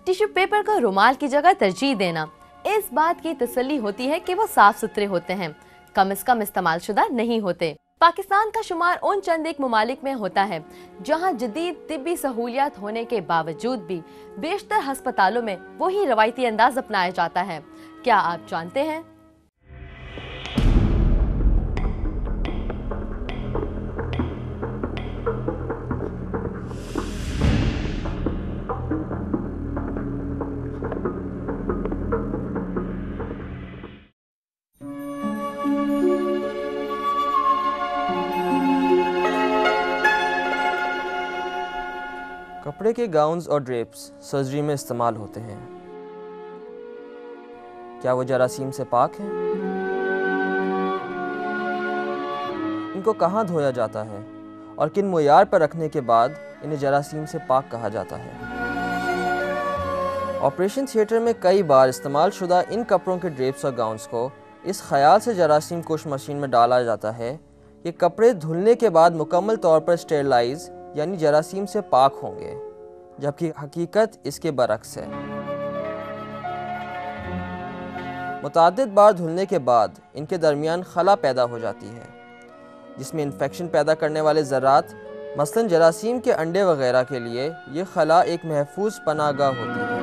Tissue paper को रुमाल की जगह तरजीह देना। इस बात की तसल्ली होती है कि वो साफ सुथरे होते हैं, कम से कम इस्तेमाल शुदा नहीं होते। पाकिस्तान का शुमार उन चंद एक ममालिक में होता है जहां जदीद तिब्बी सहूलियात होने के बावजूद भी बेशतर हस्पतालों में वही रवायती अंदाज अपनाया जाता है। क्या आप जानते हैं? कपड़े के गाउन्स और ड्रेप्स सर्जरी में इस्तेमाल होते हैं। क्या वो जरासीम से पाक हैं? इनको कहाँ धोया जाता है और किन मुयार पर रखने के बाद इन्हें जरासीम से पाक कहा जाता है? ऑपरेशन थिएटर में कई बार इस्तेमाल शुदा इन कपड़ों के ड्रेप्स और गाउन्स को इस ख्याल से जरासीम कुश मशीन में डाला जाता है कि कपड़े धुलने के बाद मुकम्मल तौर पर स्टेरलाइज यानी जरासीम से पाक होंगे, जबकि हकीकत इसके बरक्स है। मुताद्दिद बार धुलने के बाद इनके दरमियान खला पैदा हो जाती है, जिसमें इन्फेक्शन पैदा करने वाले ज़रात मसलन जरासीम के अंडे वगैरह के लिए ये खला एक महफूज पनाहगाह होती है।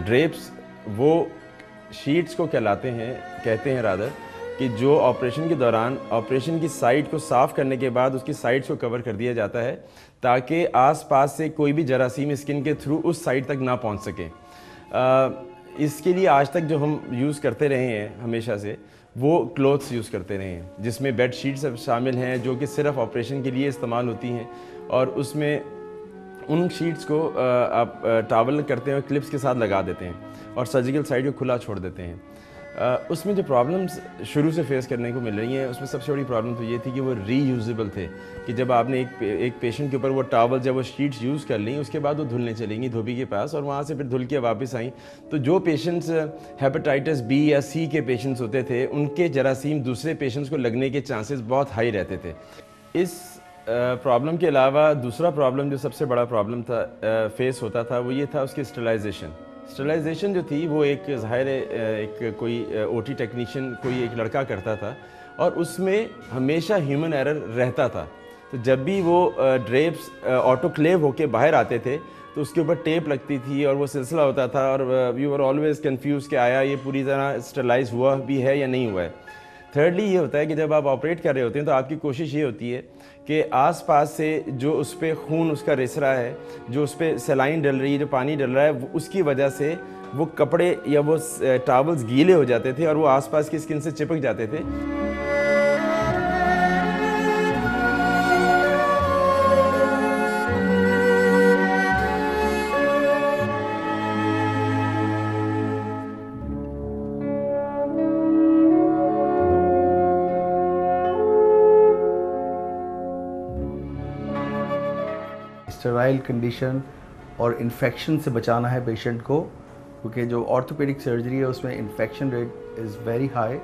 ड्रेप्स वो शीट्स को कहते हैं रादर कि जो ऑपरेशन के दौरान ऑपरेशन की साइट को साफ़ करने के बाद उसकी साइट्स को कवर कर दिया जाता है ताकि आसपास से कोई भी जरासीम स्किन के थ्रू उस साइट तक ना पहुंच सके। इसके लिए आज तक जो हम यूज़ करते रहे हैं हमेशा से वो क्लोथ्स यूज़ करते रहे हैं, जिसमें बेड शीट्स शामिल हैं जो कि सिर्फ ऑपरेशन के लिए इस्तेमाल होती हैं, और उसमें उन शीट्स को आप टावल करते हैं, क्लिप्स के साथ लगा देते हैं और सर्जिकल साइड को खुला छोड़ देते हैं। उसमें जो प्रॉब्लम्स शुरू से फेस करने को मिल रही हैं, उसमें सबसे बड़ी प्रॉब्लम तो ये थी कि वो रीयूजेबल थे, कि जब आपने एक पेशेंट के ऊपर वो टावल जब वो शीट्स यूज़ कर ली, उसके बाद वो धुलने चलेंगी धोबी के पास और वहाँ से फिर धुल के वापस आई, तो जो पेशेंट्स हेपेटाइटिस बी या सी के पेशेंट्स होते थे उनके जरासीम दूसरे पेशेंट्स को लगने के चांसेस बहुत हाई रहते थे। इस प्रॉब्लम के अलावा दूसरा प्रॉब्लम जो सबसे बड़ा प्रॉब्लम था फेस होता था वो ये था उसकी स्टरलाइजेशन जो थी वो एक ज़ाहिर एक कोई ओटी टेक्नीशियन कोई एक लड़का करता था और उसमें हमेशा ह्यूमन एरर रहता था। तो जब भी वो ड्रेप्स ऑटोक्लेव होके बाहर आते थे तो उसके ऊपर टेप लगती थी और वो सिलसिला होता था और वी वर ऑलवेज़ कंफ्यूज कि आया ये पूरी तरह स्टरलाइज हुआ भी है या नहीं हुआ है। थर्डली ये होता है कि जब आप ऑपरेट कर रहे होते हैं तो आपकी कोशिश ये होती है कि आसपास से जो उस पर खून उसका रिस रहा है, जो उस पर सलाइन डल रही है, जो पानी डल रहा है, उसकी वजह से वो कपड़े या वो टावल्स गीले हो जाते थे और वो आसपास की स्किन से चिपक जाते थे। स्टेराइल कंडीशन और इन्फेक्शन से बचाना है पेशेंट को, क्योंकि जो ऑर्थोपेडिक सर्जरी है उसमें infection rate is very high,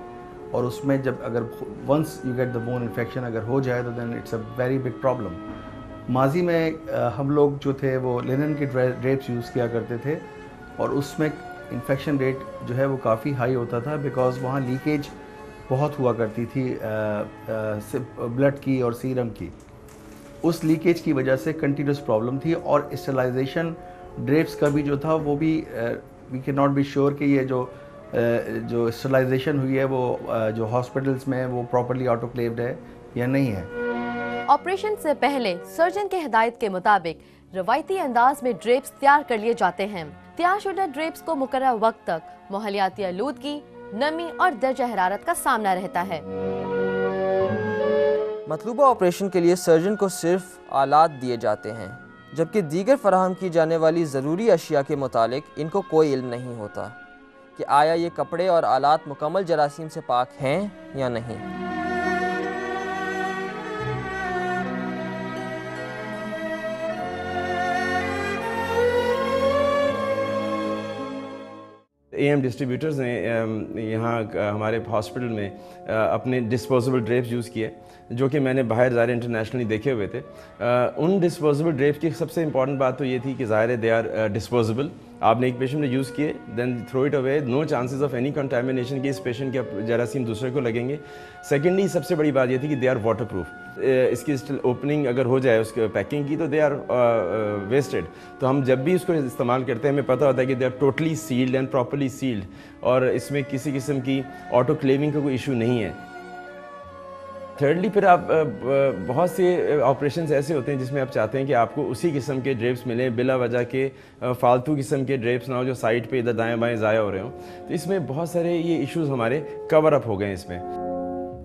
और उसमें जब अगर once you get the bone infection अगर हो जाए तो then it's a very big problem. माजी में हम लोग जो थे वो लिनन के ड्रेप्स यूज़ किया करते थे और उसमें इन्फेक्शन रेट जो है वो काफ़ी हाई होता था, बिकॉज़ वहाँ लीकेज बहुत हुआ करती थी ब्लड की और सीरम की। उस लीकेज की वजह से कंटिन्यूस प्रॉब्लम थी, और स्टरलाइजेशन ड्रेप्स का भी जो था वो भी we can not be sure कि ये जो स्टरलाइजेशन हुई है वो जो हॉस्पिटल्स में वो प्रॉपर्ली ऑटोक्लेव्ड है या नहीं है। ऑपरेशन से पहले सर्जन के हिदायत के मुताबिक रवायती अंदाज में ड्रेप्स तैयार कर लिए जाते हैं। तैयार शुदा ड्रेप्स को मुकर्रर वक्त तक माहौलियाती आलूदगी, नमी और दर्जा हरारत का सामना रहता है। मतलूबा ऑपरेशन के लिए सर्जन को सिर्फ आलात दिए जाते हैं, जबकि दीगर फराहम की जाने वाली ज़रूरी अशिया के मुतालिक इनको कोई इल्म नहीं होता कि आया ये कपड़े और आलात मुकम्मल जरासीम से पाक हैं या नहीं। AM डिस्ट्रीब्यूटर्स ने यहाँ हमारे हॉस्पिटल में अपने डिस्पोजेबल ड्रेप्स यूज़ किए, जो कि मैंने बाहर ज़ाहिर इंटरनेशनली देखे हुए थे। उन डिस्पोजेबल ड्रेप्स की सबसे इंपॉर्टेंट बात तो ये थी कि ज़ाहिर है दे आर डिस्पोजेबल। आपने एक पेशेंट ने यूज़ किए, then throw it away, no chances of any contamination कि इस पेशेंट के जरासीम दूसरे को लगेंगे। सेकेंडली सबसे बड़ी बात ये थी कि दे आर वाटर प्रूफ। इसकी ओपनिंग अगर हो जाए उसके पैकिंग की तो दे आर वेस्टेड। तो हम जब भी उसको इस्तेमाल करते हैं हमें पता होता है कि they are totally sealed and properly sealed, और इसमें किसी किस्म की ऑटोक्लेविंग का कोई इशू नहीं है। थर्डली फिर आप बहुत से ऑपरेशंस ऐसे होते हैं जिसमें आप चाहते हैं कि आपको उसी किस्म के ड्रेप्स मिलें, बिला वजह के फालतू किस्म के ड्रेप्स ना हो जो साइड पे इधर दाएं बाएं ज़ाया हो रहे हों। तो इसमें बहुत सारे ये इश्यूज हमारे कवर अप हो गए हैं इसमें।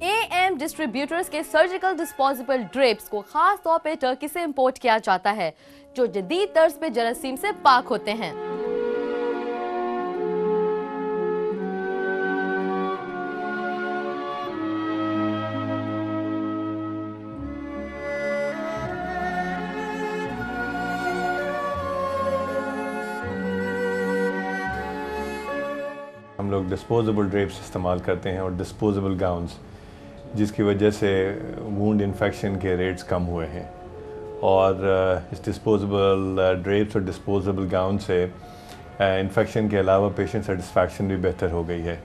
AM डिस्ट्रीब्यूटर्स के सर्जिकल डिस्पोजेबल ड्रेप्स को खास तौर पे टर्की से इंपोर्ट किया जाता है, जो जदीद तर्ज पे जरासीम से पाक होते हैं। हम लोग डिस्पोजेबल ड्रेप्स इस्तेमाल करते हैं और डिस्पोजेबल गाउन्स, जिसकी वजह से वूंड इन्फेक्शन के रेट्स कम हुए हैं। और इस डिस्पोजेबल ड्रेप्स और डिस्पोजेबल गाउन से इन्फेक्शन के अलावा पेशेंट सेटिस्फैक्शन भी बेहतर हो गई है।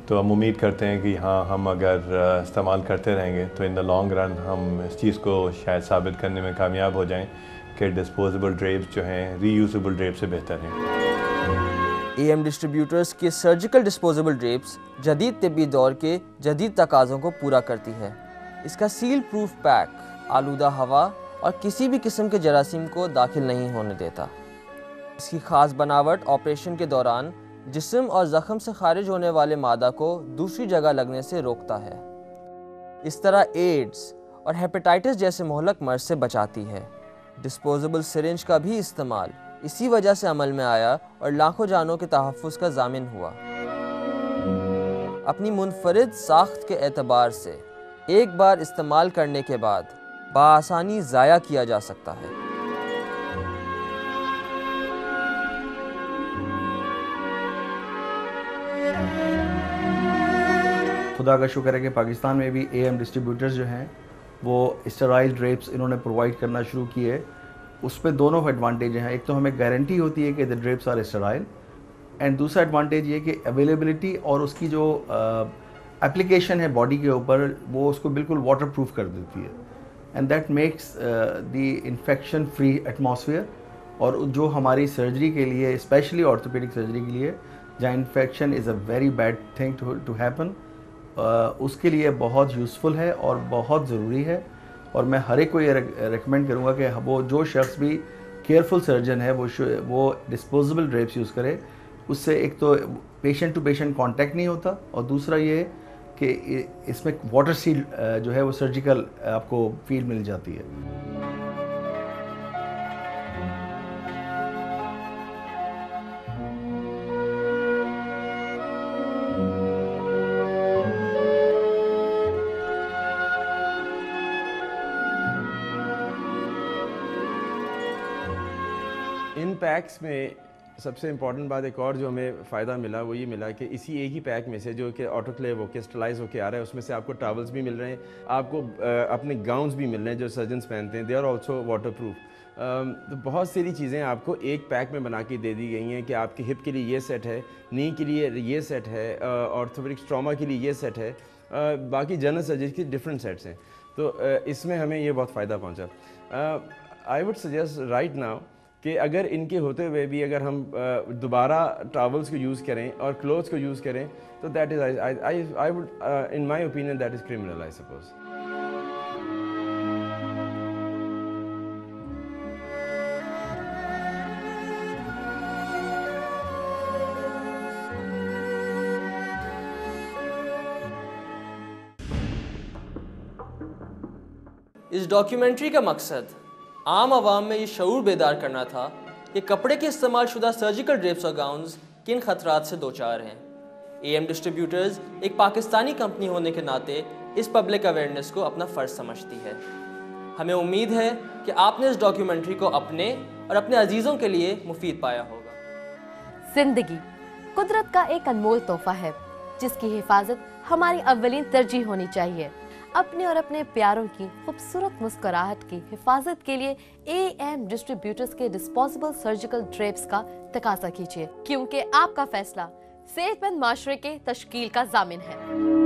तो हम उम्मीद करते हैं कि हाँ, हम अगर इस्तेमाल करते रहेंगे तो इन द लॉन्ग रन हम इस चीज़ को शायद साबित करने में कामयाब हो जाएं कि डिस्पोजेबल ड्रेप्स जो हैं रीयूजेबल ड्रेप से बेहतर हैं। AM डिस्ट्रीब्यूटर्स के सर्जिकल डिस्पोजेबल ड्रेप्स जदीद तिब्बी दौर के जदीद तकाज़ों को पूरा करती है। इसका सील प्रूफ पैक आलूदा हवा और किसी भी किस्म के जरासीम को दाखिल नहीं होने देता। इसकी ख़ास बनावट ऑपरेशन के दौरान जिस्म और ज़ख़म से खारिज होने वाले मादा को दूसरी जगह लगने से रोकता है। इस तरह एड्स और हेपेटाइटिस जैसे मोहलक मर्ज से बचाती है। डिस्पोजेबल सिरिंज का भी इस्तेमाल इसी वजह से अमल में आया और लाखों जानों के तहफ़्फ़ुज़ का ज़ामिन हुआ। अपनी मुनफरिद साख्त के एतबार से एक बार इस्तेमाल करने के बाद बआसानी ज़ाया किया जा सकता है। खुदा का शुक्र है कि पाकिस्तान में भी AM डिस्ट्रीब्यूटर्स जो हैं वो स्टेराइल ड्रेप्स इन्होंने प्रोवाइड करना शुरू किए। उस पर दोनों एडवांटेज हैं। एक तो हमें गारंटी होती है कि the drapes are sterile, and दूसरा एडवांटेज ये कि अवेलेबिलिटी और उसकी जो एप्लीकेशन है बॉडी के ऊपर वो उसको बिल्कुल वाटर प्रूफ कर देती है, and that makes the infection free atmosphere. और जो हमारी सर्जरी के लिए, स्पेशली ऑर्थोपेडिक सर्जरी के लिए जहाँ infection is a very bad thing to happen, उसके लिए बहुत यूज़फुल है और बहुत ज़रूरी है। और मैं हर एक को ये रेकमेंड करूँगा कि वो जो शख्स भी केयरफुल सर्जन है वो डिस्पोजेबल ड्रेप्स यूज़ करे। उससे एक तो पेशेंट टू पेशेंट कांटेक्ट नहीं होता, और दूसरा ये कि इसमें वाटर सील जो है वो सर्जिकल आपको फील मिल जाती है। इन पैक्स में सबसे इम्पॉर्टेंट बात एक और जो हमें फ़ायदा मिला वो ये मिला कि इसी एक ही पैक में से जो कि ऑटोक्लेव होकर स्टरलाइज होकर आ रहा है, उसमें से आपको टॉवल्स भी मिल रहे हैं, आपको अपने गाउन्स भी मिल रहे हैं जो सर्जन्स पहनते हैं, they are also water proof. तो बहुत सारी चीज़ें आपको एक पैक में बना के दे दी गई हैं कि आपके हिप के लिए ये सेट है, नी के लिए ये सेट है, ऑर्थोपेडिक ट्रॉमा के लिए ये सेट है, बाकी जनरल सर्जरी के डिफरेंट सेट्स हैं। तो इसमें हमें ये बहुत फ़ायदा पहुँचा। I would suggest right now कि अगर इनके होते हुए भी अगर हम दोबारा टॉवल्स को यूज़ करें और क्लोथ्स को यूज़ करें तो that is I would in my opinion that is criminal I suppose. इस डॉक्यूमेंट्री का मकसद आम आवाम में ये शऊर बेदार करना था कि कपड़े के इस्तेमाल शुदा सर्जिकल ड्रेप्स और गाउन्स किन खतरात से दोचार हैं। AM डिस्ट्रीब्यूटर्स एक पाकिस्तानी कंपनी होने के नाते इस पब्लिक अवेयरनेस को अपना फ़र्ज समझती है। हमें उम्मीद है कि आपने इस डॉक्यूमेंट्री को अपने और अपने अजीज़ों के लिए मुफीद पाया होगा। जिंदगी कुदरत का एक अनमोल तोहफा है जिसकी हिफाजत हमारी अव्वलीन तरजीह होनी चाहिए। अपने और अपने प्यारों की खूबसूरत मुस्कुराहट की हिफाजत के लिए AM डिस्ट्रीब्यूटर्स के डिस्पोजेबल सर्जिकल ड्रेप्स का तकाजा कीजिए, क्योंकि आपका फैसला सेहतमंद माशरे के तश्कील का जामिन है।